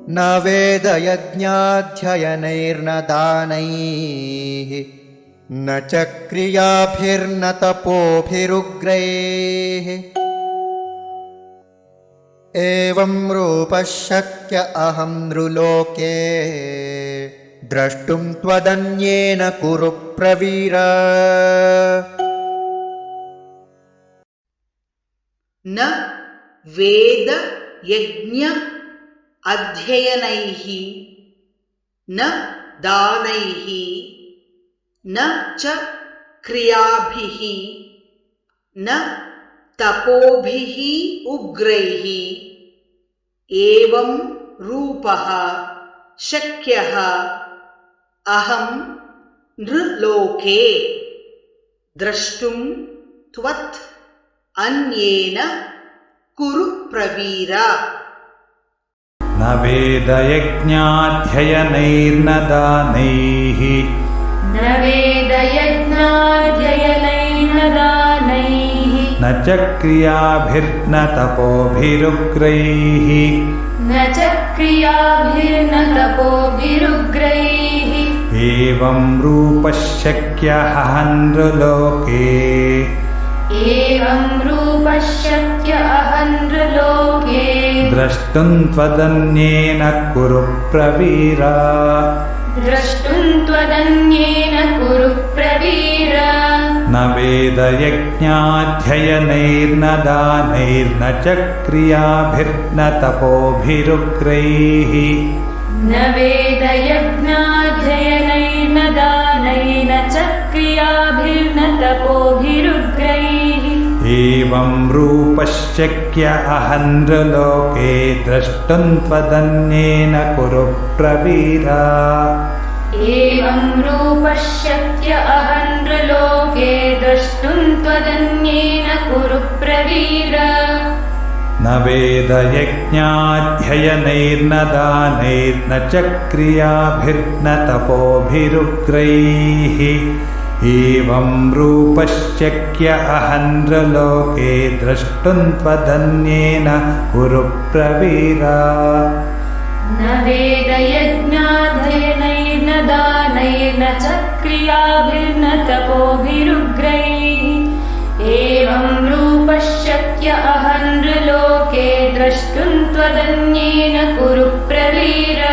न वेदयज्ञाध्ययनैर्न दानैः न च क्रियाभिर्न तपोभिरुग्रैः एवं रूपः शक्य अहं नृलोके द्रष्टुं त्वदन्येन कुरु प्रवीर। न वेद यज्ञ अध्ययनैः न दानैः न च क्रियाभिः न तपोभिः उग्रैः एवं रूपः शक्यः अहं नृलोके द्रष्टुं त्वत् अन्येन कुरु प्रवीर। न वेदयज्ञाध्ययनैर्न दानैः न वेदयज्ञाध्ययनैर्न दानैः न च क्रियाभिर्न तपोभिरुग्रैः न च क्रियाभिर्न तपोभिरुग्रैः एवं रूपः शक्यः नृलोके एवं रूपः शक्यः नृलोके द्रष्टुं त्वदन्येन कुरु प्रवीर। द्रष्टुं त्वदन्येन कुरु प्रवीर। न वेदयज्ञाध्ययनैर्न दानैर्न च क्रियाभिर्न तपोभिरुग्रैः न वेदयज्ञाध्ययनैर्न दानैर्न च क्रियाभिर्न तपोभिरुग्रैः एवं रूपः शक्यः नृलोके द्रष्टुं त्वदन्येन कुरु प्रवीर। एवं रूपः शक्यः नृलोके द्रष्टुं त्वदन्येन कुरु प्रवीर। न वेदयज्ञाध्ययनैर्न दानैर्न च क्रियाभिर्न तपोभिरुग्रैः एवं रूपः शक्यः नृलोके द्रष्टुं त्वदन्येन कुरु प्रवीर। न वेदयज्ञाध्ययनैर्न दानैर्न च क्रियाभिर्न तपोभिरुग्रैः एवं रूपः शक्यः नृलोके द्रष्टुं त्वदन्येन कुरु प्रवीर।